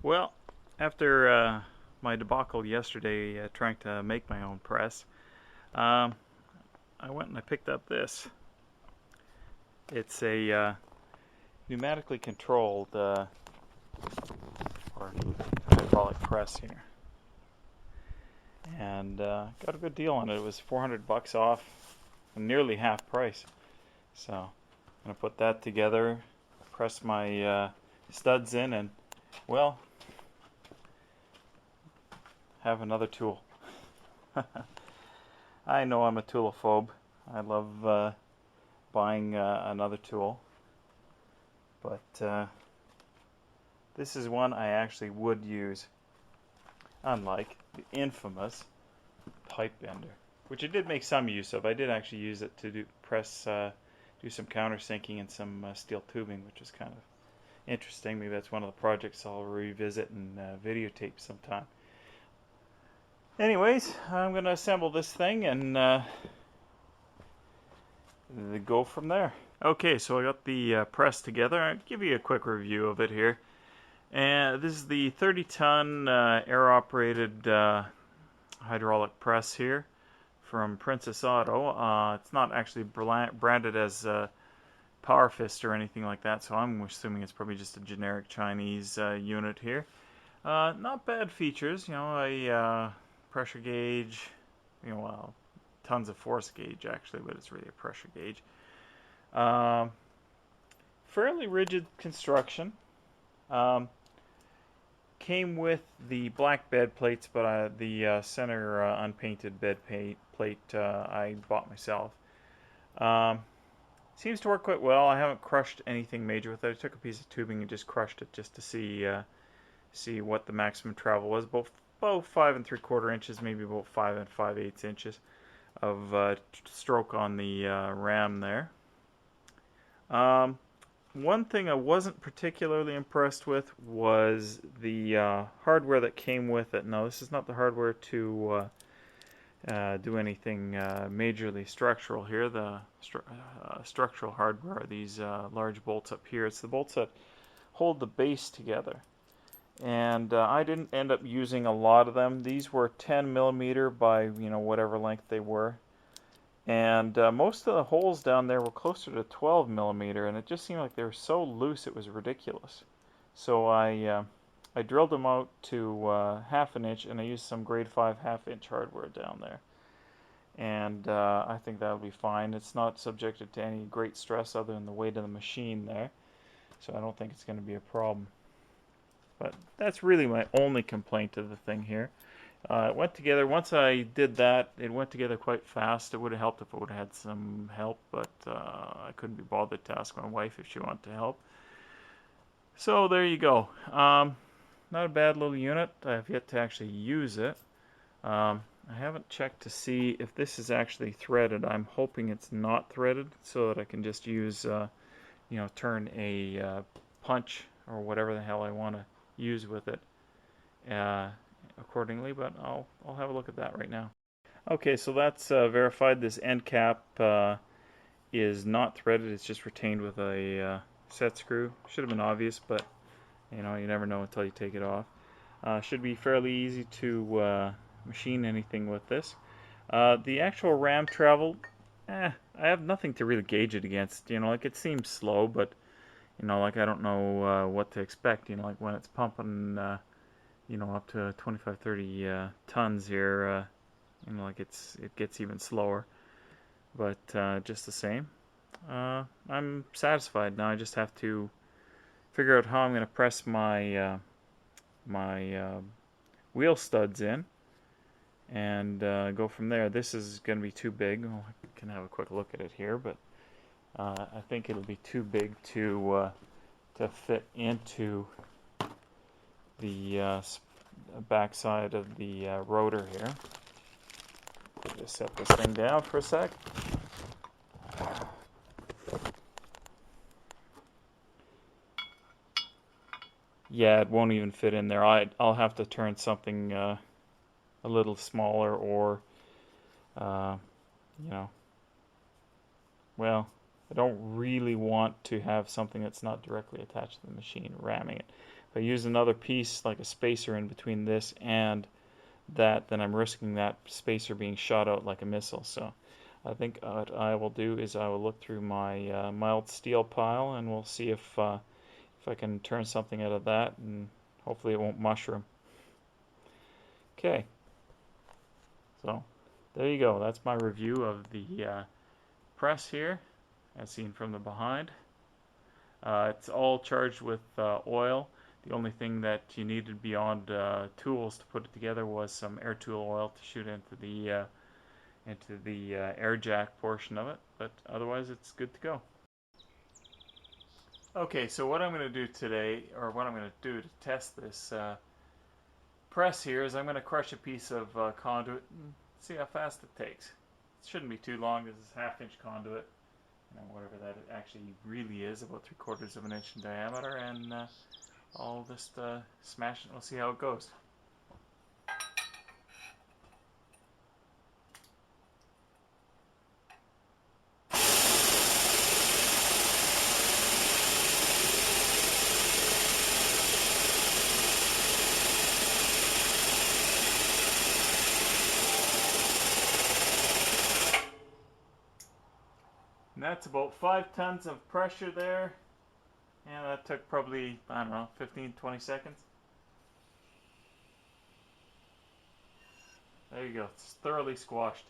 Well, after my debacle yesterday trying to make my own press, um, I went and I picked up this. It's a pneumatically controlled or hydraulic press here, and got a good deal on it. It was 400 bucks off, nearly half price. So I'm gonna put that together, press my studs in, and well, have another tool. I know I'm a toolophobe. I love buying another tool, but this is one I actually would use, unlike the infamous pipe bender, which I did make some use of. I did actually use it to do some countersinking and some steel tubing, which is kind of interesting. Maybe that's one of the projects I'll revisit and videotape sometime. Anyways, I'm going to assemble this thing and go from there. Okay, so I got the press together. I'll give you a quick review of it here. And this is the 30-ton air-operated hydraulic press here from Princess Auto. It's not actually branded as Power Fist or anything like that, so I'm assuming it's probably just a generic Chinese unit here. Not bad features, a pressure gauge, well, tons of force gauge actually, but it's really a pressure gauge. Fairly rigid construction. Came with the black bed plates, but the center unpainted bed plate I bought myself. Seems to work quite well. I haven't crushed anything major with it. I took a piece of tubing and just crushed it just to see what the maximum travel was. About 5 3/4 inches, maybe about 5 5/8 inches of stroke on the ram there. One thing I wasn't particularly impressed with was the hardware that came with it. Now, this is not the hardware to do anything majorly structural here. The structural hardware are these large bolts up here. It's the bolts that hold the base together. And I didn't end up using a lot of them. These were 10 millimeter by whatever length they were. And most of the holes down there were closer to 12 millimeter, and it just seemed like they were so loose it was ridiculous. So I drilled them out to half an inch, and I used some grade 5 half-inch hardware down there. And I think that'll be fine. It's not subjected to any great stress other than the weight of the machine there, so I don't think it's going to be a problem. But that's really my only complaint of the thing here. It went together. Once I did that, it went together quite fast. It would have helped if I would have had some help, but I couldn't be bothered to ask my wife if she wanted to help. So there you go. Not a bad little unit. I have yet to actually use it. I haven't checked to see if this is actually threaded. I'm hoping it's not threaded, so that I can just use, turn a punch or whatever the hell I want to use with it accordingly, but I'll have a look at that right now. Okay, so that's verified. This end cap is not threaded. It's just retained with a set screw. Should have been obvious, but you never know until you take it off. Should be fairly easy to machine anything with this. The actual ram travel, I have nothing to really gauge it against. It seems slow, but I don't know what to expect. Like when it's pumping up to 25-30 tons here, it gets even slower. But just the same, I'm satisfied. Now I just have to figure out how I'm going to press my wheel studs in and go from there. This is going to be too big. Oh, I can have a quick look at it here, but I think it'll be too big to fit into the backside of the rotor here. Just set this thing down for a sec. Yeah, it won't even fit in there. I'll have to turn something a little smaller, or well, I don't really want to have something that's not directly attached to the machine ramming it. If I use another piece like a spacer in between this and that, then I'm risking that spacer being shot out like a missile. So I think what I will do is I will look through my mild steel pile, and we'll see if I can turn something out of that, and hopefully it won't mushroom. Okay, so there you go. That's my review of the press here, as seen from the behind. It's all charged with oil. The only thing that you needed beyond tools to put it together was some air tool oil to shoot into the air jack portion of it, but otherwise it's good to go. Okay, so what I'm going to do today, or what I'm going to do to test this press here, is I'm going to crush a piece of conduit and see how fast it takes. It shouldn't be too long. This is half-inch conduit, whatever that actually really is, about 3/4 of an inch in diameter, and I'll just smash it and we'll see how it goes. And that's about 5 tons of pressure there. And that took probably, I don't know, 15-20 seconds. There you go. It's thoroughly squashed.